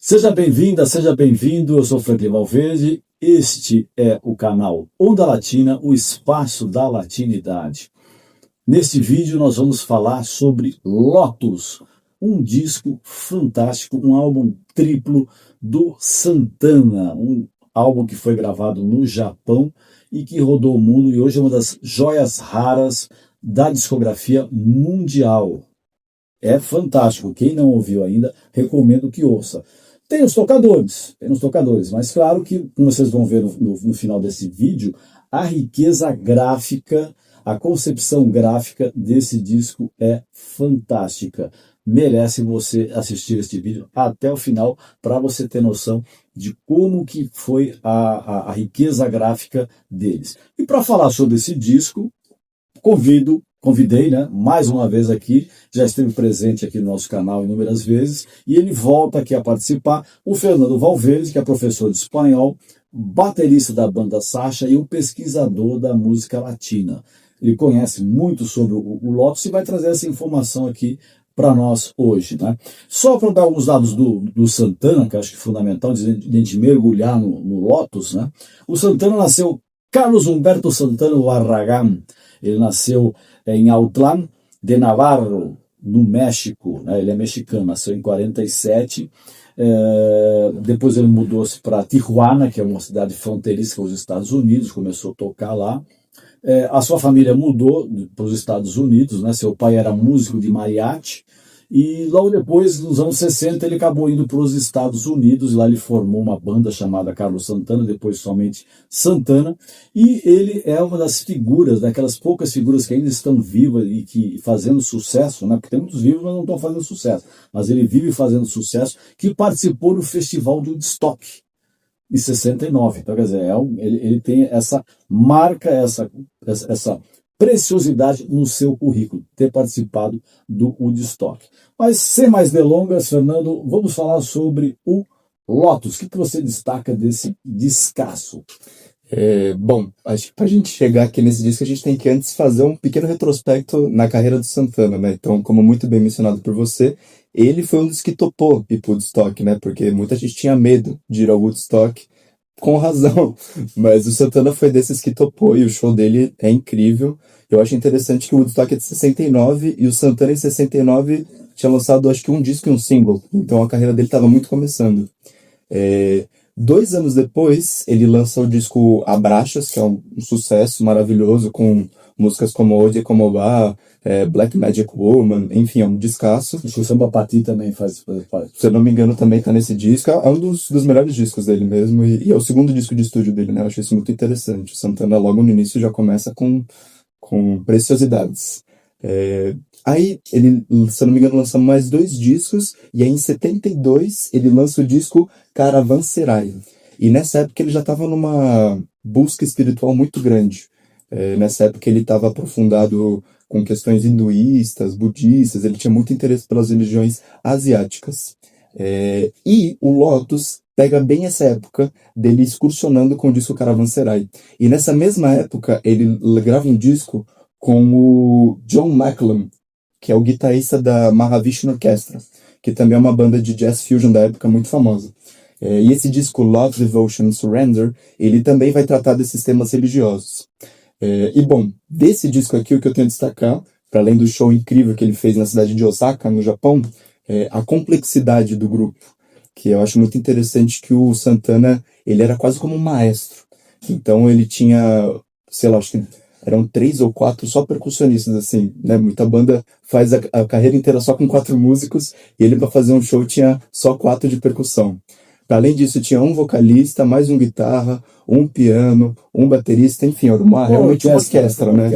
Seja bem-vinda, seja bem-vindo, eu sou Franklin Valverde, este é o canal Onda Latina, o espaço da latinidade. Neste vídeo nós vamos falar sobre Lotus, um disco fantástico, um álbum triplo do Santana, um álbum que foi gravado no Japão e que rodou o mundo e hoje é uma das joias raras da discografia mundial. É fantástico, quem não ouviu ainda, recomendo que ouça. Tem os tocadores, mas claro que, como vocês vão ver no final desse vídeo, a riqueza gráfica, a concepção gráfica desse disco é fantástica. Merece você assistir este vídeo até o final para você ter noção de como que foi a riqueza gráfica deles. E para falar sobre esse disco, convidei, né, mais uma vez aqui, já esteve presente aqui no nosso canal inúmeras vezes, e ele volta aqui a participar, o Fernando Valverde, que é professor de espanhol, baterista da banda Sacha e um pesquisador da música latina. Ele conhece muito sobre o Lotus e vai trazer essa informação aqui para nós hoje, né? Só para dar alguns dados do Santana, que eu acho que é fundamental, de a gente mergulhar no Lotus, né? O Santana nasceu Carlos Humberto Santana Barragán. Ele nasceu em Autlán de Navarro, no México, né? Ele é mexicano, nasceu em 47. Depois ele mudou-se para Tijuana, que é uma cidade fronteiriça com os Estados Unidos, começou a tocar lá. A sua família mudou para os Estados Unidos, né? Seu pai era músico de mariachi, e logo depois, nos anos 60, ele acabou indo para os Estados Unidos, e lá ele formou uma banda chamada Carlos Santana, depois somente Santana, e ele é uma das figuras, daquelas poucas figuras que ainda estão vivas e que fazendo sucesso, né? Porque tem muitos vivos, mas não estão fazendo sucesso, mas ele vive fazendo sucesso, que participou do Festival de Woodstock, em 69. Então, quer dizer, ele tem essa marca, essa preciosidade no seu currículo, ter participado do Woodstock. Mas, sem mais delongas, Fernando, vamos falar sobre o Lotus. O que você destaca desse descasso? Bom, acho que para a gente chegar aqui nesse disco, a gente tem que antes fazer um pequeno retrospecto na carreira do Santana, né? Então, como muito bem mencionado por você, ele foi um dos que topou ir pro Woodstock, né? Porque muita gente tinha medo de ir ao Woodstock, com razão. Mas o Santana foi desses que topou e o show dele é incrível. Eu acho interessante que o Woodstock é de 69 e o Santana em 69 tinha lançado acho que um disco e um single. Então a carreira dele estava muito começando. 2 anos depois, ele lança o disco Abraxas, que é um sucesso maravilhoso, com músicas como Oye Como Va, Black Magic Woman, enfim, é um descasso. Acho que o Samba Pati também faz parte. Se eu não me engano, também tá nesse disco. É um dos melhores discos dele mesmo, e é o segundo disco de estúdio dele, né? Eu acho isso muito interessante. O Santana, logo no início, já começa com preciosidades. Aí, ele, se eu não me engano, lança mais 2 discos, e aí em 72 ele lança o disco Caravanserai. E nessa época ele já estava numa busca espiritual muito grande. Nessa época ele estava aprofundado com questões hinduístas, budistas, ele tinha muito interesse pelas religiões asiáticas. E o Lotus pega bem essa época dele excursionando com o disco Caravanserai. E nessa mesma época ele grava um disco com o John McLean, que é o guitarrista da Mahavishnu Orchestra, que também é uma banda de jazz fusion da época muito famosa. E esse disco, Love, Devotion and Surrender, ele também vai tratar desses temas religiosos. E bom, desse disco aqui, o que eu tenho a destacar, para além do show incrível que ele fez na cidade de Osaka, no Japão, é a complexidade do grupo, que eu acho muito interessante que o Santana, ele era quase como um maestro. Então ele tinha, sei lá, acho que eram 3 ou 4 só percussionistas, assim, né? Muita banda faz a carreira inteira só com 4 músicos, e ele, para fazer um show, tinha só 4 de percussão. Além disso, tinha um vocalista, mais um guitarra, um piano, um baterista, enfim, era realmente uma orquestra, né?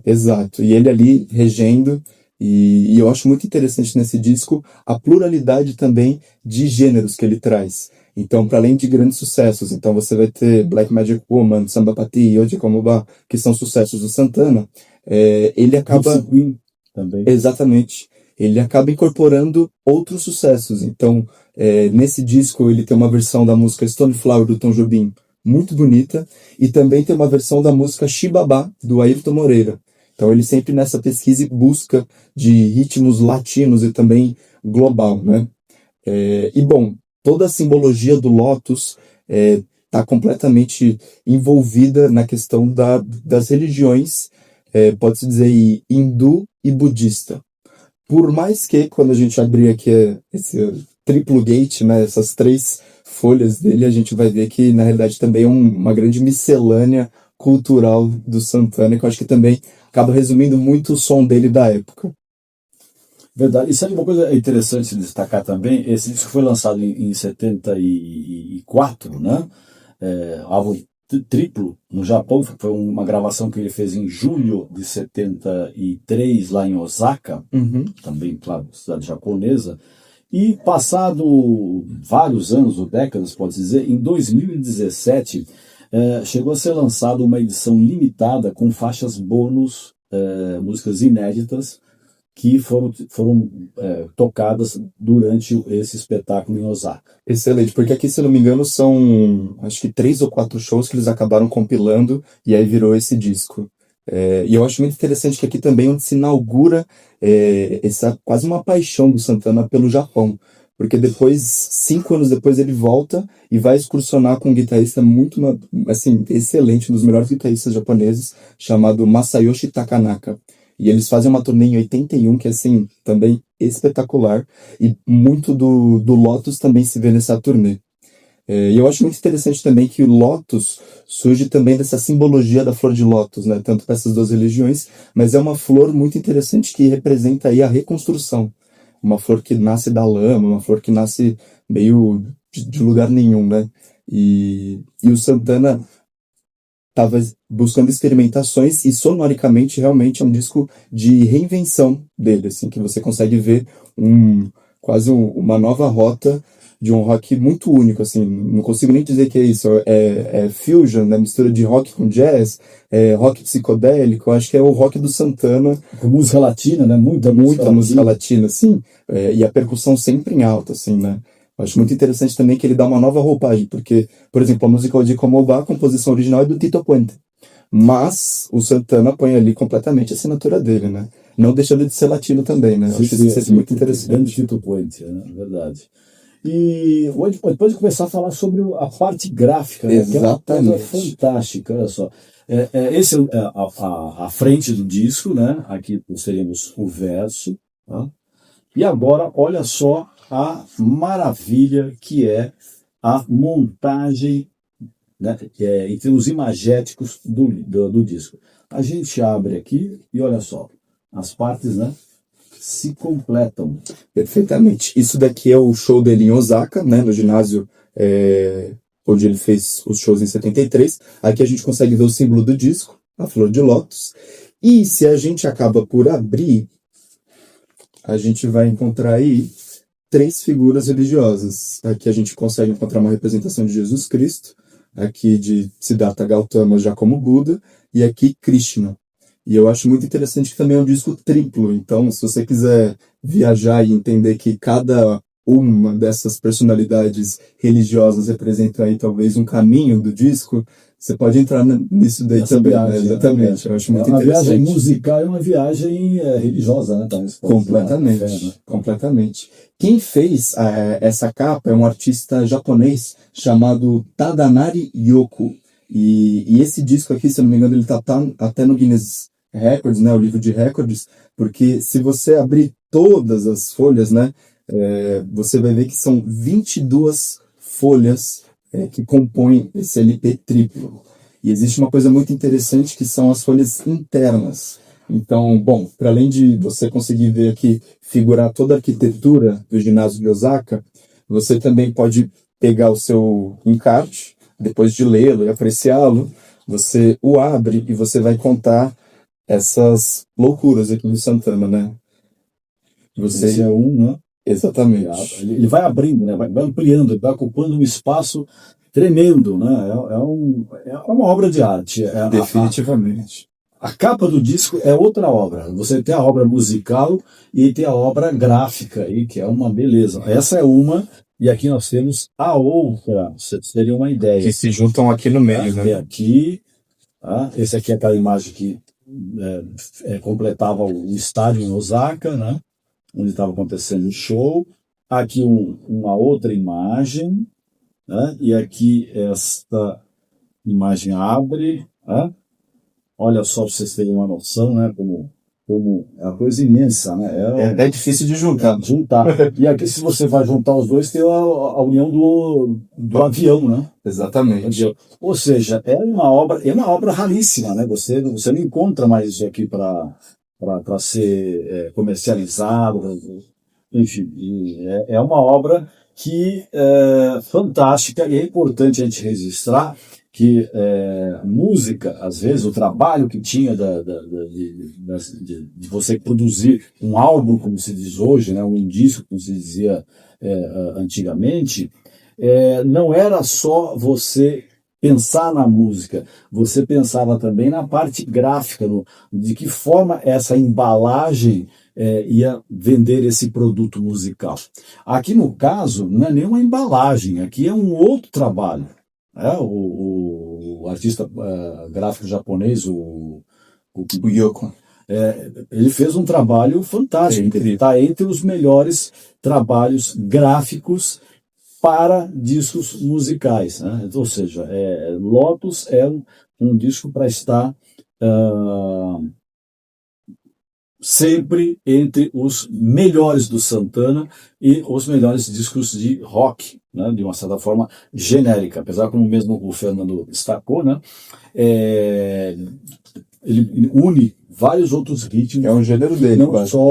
Exato. E ele ali regendo, e eu acho muito interessante nesse disco a pluralidade também de gêneros que ele traz. Então, para além de grandes sucessos, então você vai ter Black Magic Woman, Samba Pati, Oye Como Va, que são sucessos do Santana, ele acaba... Queen também. Exatamente. Ele acaba incorporando outros sucessos. Então, nesse disco ele tem uma versão da música Stone Flower do Tom Jobim, muito bonita, e também tem uma versão da música Xibabá, do Ayrton Moreira. Então ele sempre nessa pesquisa e busca de ritmos latinos e também global, né? E bom, toda a simbologia do lótus está completamente envolvida na questão das religiões, pode-se dizer, hindu e budista. Por mais que, quando a gente abrir aqui esse triplo gate, né, essas 3 folhas dele, a gente vai ver que, na realidade, também é uma grande miscelânea cultural do Santana, que eu acho que também acaba resumindo muito o som dele da época. Verdade. E sabe uma coisa interessante de destacar também? Esse disco foi lançado em 74, né? Álbum triplo no Japão. Foi uma gravação que ele fez em julho de 73 lá em Osaka, também, claro, cidade japonesa. E passado vários anos, ou décadas, pode-se dizer, em 2017, chegou a ser lançada uma edição limitada com faixas bônus, músicas inéditas, que foram tocadas durante esse espetáculo em Osaka. Excelente, porque aqui, se eu não me engano, são acho que 3 ou 4 shows que eles acabaram compilando e aí virou esse disco. E eu acho muito interessante que aqui também é onde se inaugura essa quase uma paixão do Santana pelo Japão. Porque depois, 5 anos depois, ele volta e vai excursionar com um guitarrista muito, assim, excelente, um dos melhores guitarristas japoneses, chamado Masayoshi Takanaka. E eles fazem uma turnê em 81, que é, assim, também espetacular. E muito do Lotus também se vê nessa turnê. E eu acho muito interessante também que o Lotus surge também dessa simbologia da flor de lótus, né? Tanto para essas 2 religiões, mas é uma flor muito interessante que representa aí a reconstrução. Uma flor que nasce da lama, uma flor que nasce meio de lugar nenhum, né? E o Santana estava buscando experimentações e sonoricamente realmente é um disco de reinvenção dele, assim, que você consegue ver quase uma nova rota de um rock muito único, assim, não consigo nem dizer que é isso, é fusion, né, mistura de rock com jazz, rock psicodélico, eu acho que é o rock do Santana. Com música latina, né, muita música latina, assim, e a percussão sempre em alta, assim, né. Eu acho muito interessante também que ele dá uma nova roupagem, porque, por exemplo, a música de Comobá, a composição original é do Tito Puente, mas o Santana põe ali completamente a assinatura dele, né, não deixando de ser latino também, né, eu acho isso muito interessante. Grande Tito Puente, né, verdade. E pode começar a falar sobre a parte gráfica, né? Exatamente. Que é uma coisa fantástica, olha só. Esse é a frente do disco, né? Aqui nós teríamos o verso. Tá? E agora, olha só a maravilha que é a montagem, né? Em termos imagéticos do disco. A gente abre aqui e olha só, as partes, né? Se completam. Perfeitamente. Isso daqui é o show dele em Osaka, né, no ginásio onde ele fez os shows em 73. Aqui a gente consegue ver o símbolo do disco, a flor de lótus. E se a gente acaba por abrir, a gente vai encontrar aí 3 figuras religiosas. Aqui a gente consegue encontrar uma representação de Jesus Cristo, aqui de Siddhartha Gautama já como Buda, e aqui Krishna. E eu acho muito interessante que também é um disco triplo. Então, se você quiser viajar e entender que cada uma dessas personalidades religiosas representa aí talvez um caminho do disco, você pode entrar nisso daí também. Viagem, né? Exatamente. Eu acho muito interessante. A viagem musical é uma viagem religiosa, né? Completamente. Fé, né? Completamente. Quem fez essa capa é um artista japonês chamado Tadanari Yoko. E esse disco aqui, se eu não me engano, ele tá até no Guinness Records, né, o livro de recordes, porque se você abrir todas as folhas, né, você vai ver que são 22 folhas que compõem esse LP triplo. E existe uma coisa muito interessante que são as folhas internas. Então, bom, para além de você conseguir ver aqui, figurar toda a arquitetura do ginásio de Osaka, você também pode pegar o seu encarte, depois de lê-lo e apreciá-lo, você o abre e você vai contar essas loucuras aqui do Santana, né? Esse é um, né? Exatamente. Ele vai abrindo, né? Vai ampliando, ele vai ocupando um espaço tremendo, né? É uma obra de arte. Definitivamente. A capa do disco é outra obra. Você tem a obra musical e tem a obra gráfica aí, que é uma beleza. Essa é uma, e aqui nós temos a outra. Você teria uma ideia. Que se juntam aqui no meio, né? Aqui, tá? Esse aqui é aquela imagem que completava o estádio em Osaka, né? Onde estava acontecendo o show. aqui uma outra imagem, né? E aqui esta imagem abre, né? Olha só para vocês terem uma noção, né? Como é uma coisa imensa, né? É difícil de juntar. E aqui, se você vai juntar os dois, tem a união do avião, né? Exatamente. Ou seja, é uma obra raríssima, né? Você não encontra mais isso aqui para ser comercializado, enfim, é uma obra que é fantástica, e é importante a gente registrar que música, às vezes, o trabalho que tinha de você produzir um álbum, como se diz hoje, né, um disco, como se dizia antigamente, não era só você pensar na música, você pensava também na parte gráfica, de que forma essa embalagem ia vender esse produto musical. Aqui no caso, não é nenhuma embalagem, aqui é um outro trabalho. O artista gráfico japonês, o Yoko, ele fez um trabalho fantástico, ele está entre os melhores trabalhos gráficos para discos musicais, né? Ou seja, Lotus é um disco para estar sempre entre os melhores do Santana e os melhores discos de rock, né, de uma certa forma genérica, apesar como mesmo o Fernando destacou, né, ele une vários outros ritmos. É um gênero dele, não só,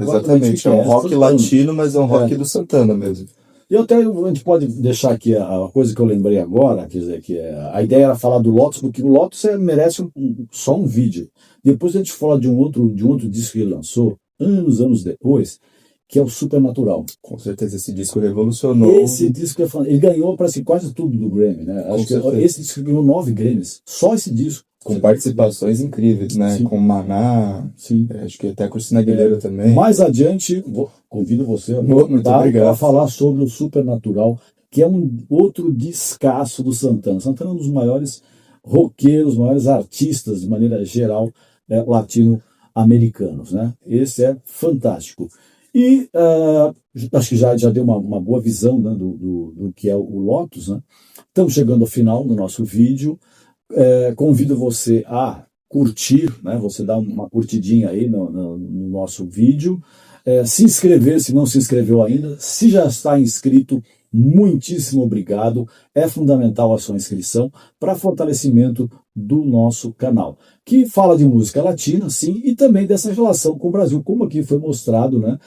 exatamente, é um rock latino, mas é um rock do Santana mesmo. E até a gente pode deixar aqui a coisa que eu lembrei agora, quer dizer, que a ideia era falar do Lotus, porque o Lotus merece só um vídeo. Depois a gente fala de um outro disco que ele lançou, anos depois, que é o Supernatural. Com certeza, esse disco revolucionou. Esse disco ele ganhou, parece, quase tudo do Grammy, né? Acho que esse disco ganhou 9 Grammys, só esse disco. Com participações incríveis, né? Sim. Com Maná, acho que até Cristina Aguilera também. Mais adiante, convido você a falar sobre o Supernatural, que é um outro descasso do Santana. Santana é um dos maiores roqueiros, maiores artistas, de maneira geral, latino-americanos, né? Esse é fantástico. E acho que já deu uma boa visão, né, do que é o Lotus, né? Estamos chegando ao final do nosso vídeo. Convido você a curtir, né? Você dá uma curtidinha aí no nosso vídeo, se inscrever se não se inscreveu ainda, se já está inscrito, muitíssimo obrigado, é fundamental a sua inscrição para fortalecimento do nosso canal, que fala de música latina, sim, e também dessa relação com o Brasil, como aqui foi mostrado, né?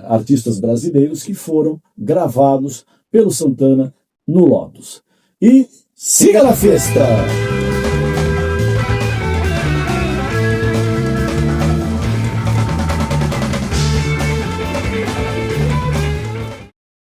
Artistas brasileiros que foram gravados pelo Santana no Lotus. E siga na festa!